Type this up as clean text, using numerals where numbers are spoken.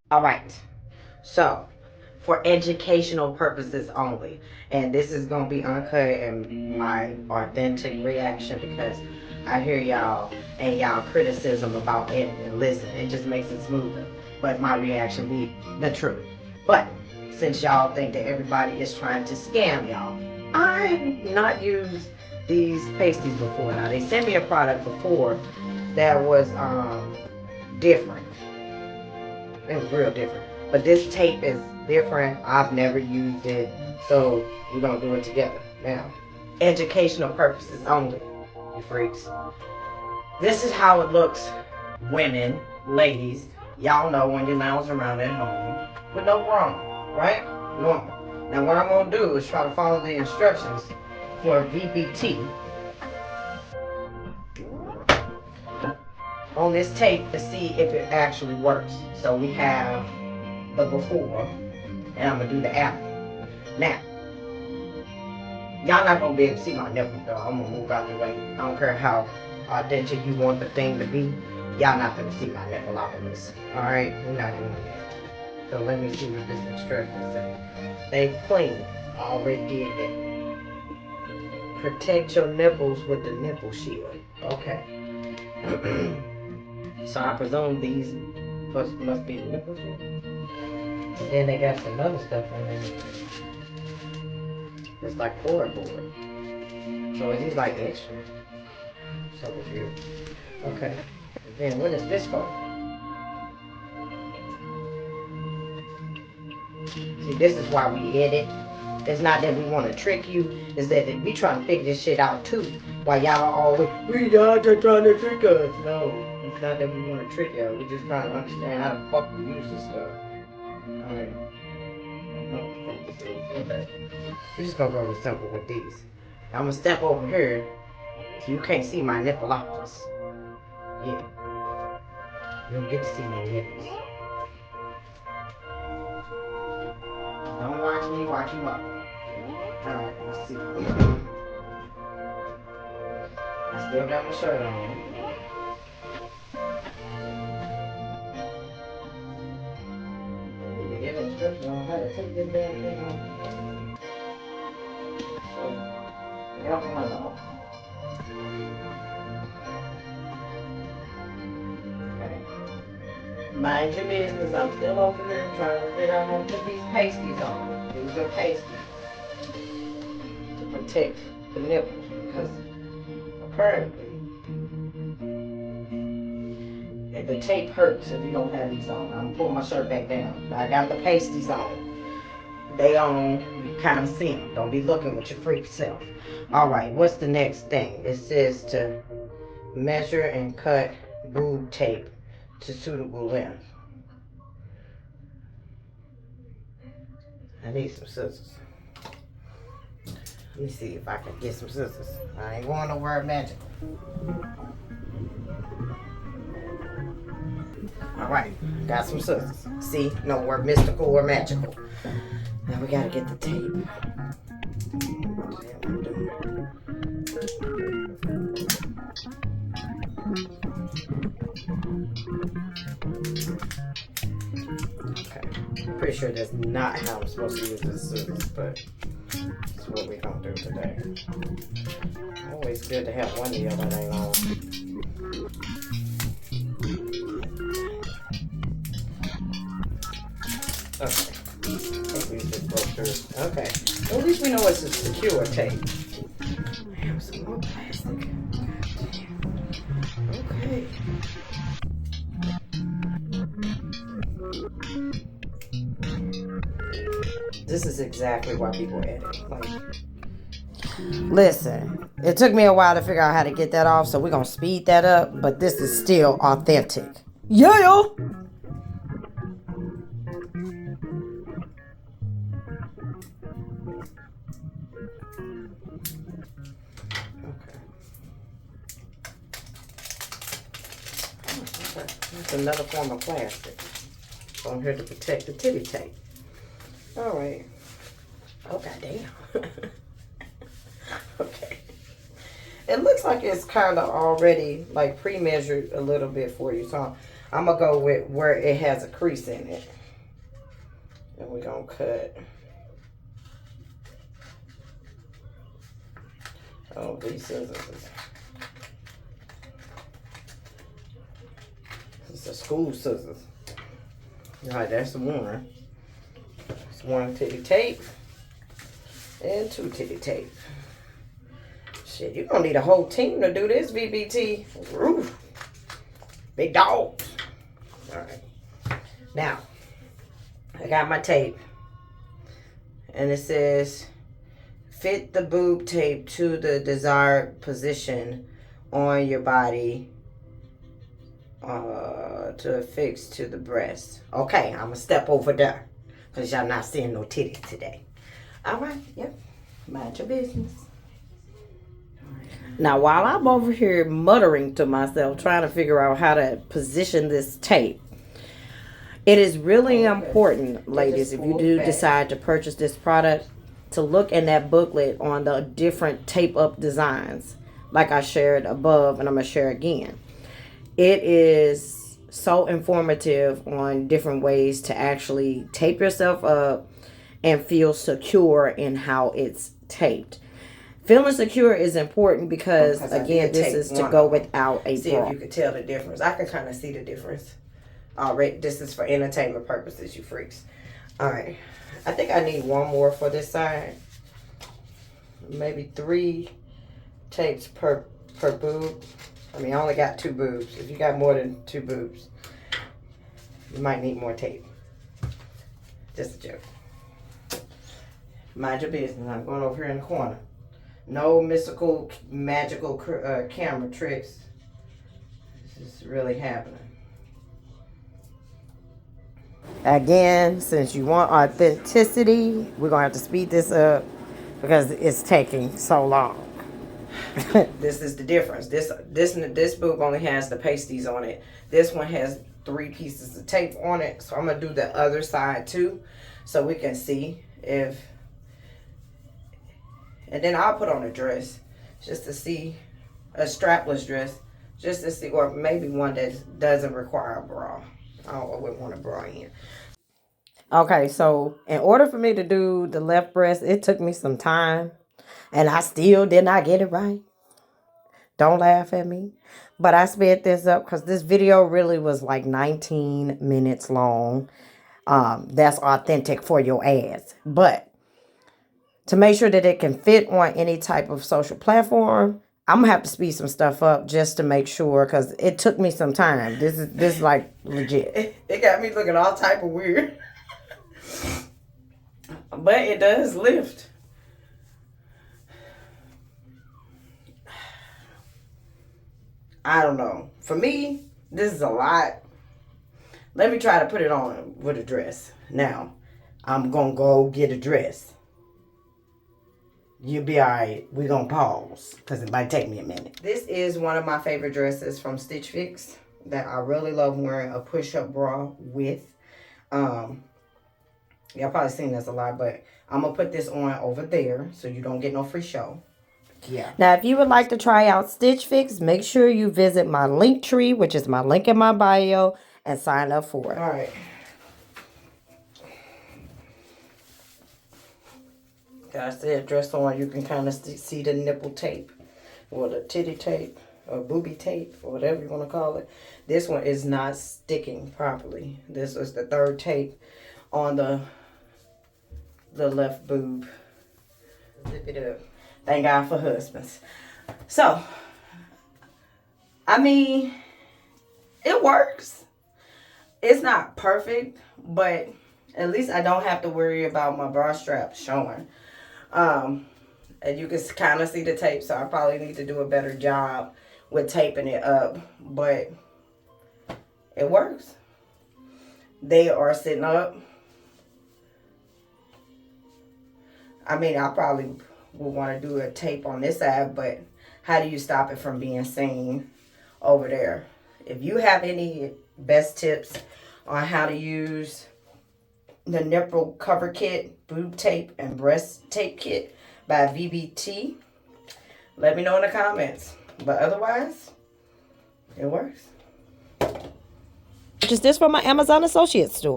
All right. So, for educational purposes only, and this is gonna be uncut and my authentic reaction because I hear y'all and y'all criticism about it, and listen, it just makes it smoother. But my reaction be the truth. But since y'all think that everybody is trying to scam y'all, I've not used these pasties before. Now they sent me a product before that was different. It was real different. But this tape is different. I've never used it. So we're gonna do it together. Now, educational purposes only, you freaks. This is how it looks, women, ladies. Y'all know when you lounge around at home with no bra, right? Normal. Now what I'm gonna do is try to follow the instructions for VBT on this tape to see if it actually works. So we have the before, and I'm gonna do the after. Now, y'all not gonna be able to see my nipples though. I'm gonna move out the way. I don't care how authentic you want the thing to be. Y'all not gonna see my nipple off of this. Alright, we're not doing that. So let me see what this instruction says. They clean. Already did that. Protect your nipples with the nipple shield. Okay. So I presume these must be the nipple shield. And then they got some other stuff in there. It's like cardboard. So is these like extra? So confused. Okay. And then when is this for? See, this is why we edit. It's not that we want to trick you. It's that we trying to figure this shit out too. While y'all are always, we y'all just trying to trick us. No, it's not that we want to trick y'all. We just trying to understand how the fuck we use this stuff. Alright. We're just gonna go real simple with these. I'm gonna step over here so you can't see my nipple optus. Yeah. You don't get to see my nipples. Don't watch me, watch you up. Alright, let's see. I still got my shirt on. Give instructions on how to take this damn thing off. So, get off my dog. Okay. Mind your business. I'm still over here trying to figure out how to put these pasties on. These are pasties to protect the nipples because apparently the tape hurts if you don't have these on. I'm pulling my shirt back down. I got the pasties on. They on. You kind of see them. Don't be looking with your freak self. All right. What's the next thing? It says to measure and cut boob tape to suitable length. I need some scissors. Let me see if I can get some scissors. I ain't going nowhere magical. Alright, got some scissors. See, no word mystical or magical. Now we gotta get the tape. Okay, pretty sure that's not how I'm supposed to use the scissors, but it's what we're gonna do today. Always good to have one of y'all that ain't on. Okay. I think we just broke through. Okay. Well, at least we know it's a secure tape. Damn, some more plastic. Okay. This is exactly why people edit. Like, listen, it took me a while to figure out how to get that off, so we're gonna speed that up, but this is still authentic. Yeah! It's another form of plastic. So I'm here to protect the titty tape. Alright. Oh, goddamn. Okay. It looks like it's kind of already like pre-measured a little bit for you. So I'm going to go with where it has a crease in it. And we're going to cut. Oh, these scissors. It's a school scissors. All right, that's the one. It's one titty tape and two titty tape. Shit, you're going to need a whole team to do this, VBT. Roof. Big dog. All right. Now, I got my tape. And it says, fit the boob tape to the desired position on your body to affix to the breast. Okay, I'm going to step over there. Because y'all not seeing no titties today. All right, yep. Mind your business. Now, while I'm over here muttering to myself, trying to figure out how to position this tape, it is really important, ladies, if you do decide to purchase this product, to look in that booklet on the different tape-up designs, like I shared above, and I'm going to share again. It is so informative on different ways to actually tape yourself up and feel secure in how it's taped. Feeling secure is important because again, this is to go without a bra. See if you can tell the difference. I can kind of see the difference. Already, this is for entertainment purposes, you freaks. All right. I think I need one more for this side. Maybe 3 tapes per boob. I mean, I only got 2 boobs. If you got more than 2 boobs, you might need more tape. Just a joke. Mind your business. I'm going over here in the corner. No mystical, magical camera tricks. This is really happening. Again, since you want authenticity, we're going to have to speed this up because it's taking so long. This is the difference. This boob only has the pasties on it. This one has 3 pieces of tape on it. So I'm going to do the other side too so we can see if... And then I'll put on a dress just to see, a strapless dress, just to see, or maybe one that doesn't require a bra. I wouldn't want a bra in. Okay, so in order for me to do the left breast, it took me some time. And I still did not get it right. Don't laugh at me. But I sped this up because this video really was like 19 minutes long. That's authentic for your ass. But to make sure that it can fit on any type of social platform, I'm going to have to speed some stuff up just to make sure, because it took me some time. This is like legit. It got me looking all type of weird. But it does lift. I don't know. For me, this is a lot. Let me try to put it on with a dress. Now, I'm going to go get a dress. You'll be all right. We're going to pause because it might take me a minute. This is one of my favorite dresses from Stitch Fix that I really love wearing a push-up bra with. Y'all probably seen this a lot, but I'm going to put this on over there so you don't get no free show. Yeah. Now, if you would like to try out Stitch Fix, make sure you visit my link tree, which is my link in my bio, and sign up for it. All right. I said dress on, you can kind of see the nipple tape or the titty tape or booby tape or whatever you want to call it. This one is not sticking properly. This is the 3rd tape on the left boob. Zip it up. Thank God for husbands. So, I mean, it works. It's not perfect, but at least I don't have to worry about my bra strap showing. And you can kind of see the tape, so I probably need to do a better job with taping it up, but it works. They are sitting up. I mean, I probably would want to do a tape on this side, but how do you stop it from being seen over there? If you have any best tips on how to use the nipple cover kit, boob tape, and breast tape kit by VBT, let me know in the comments. But otherwise, it works. purchased this from my Amazon Associates store.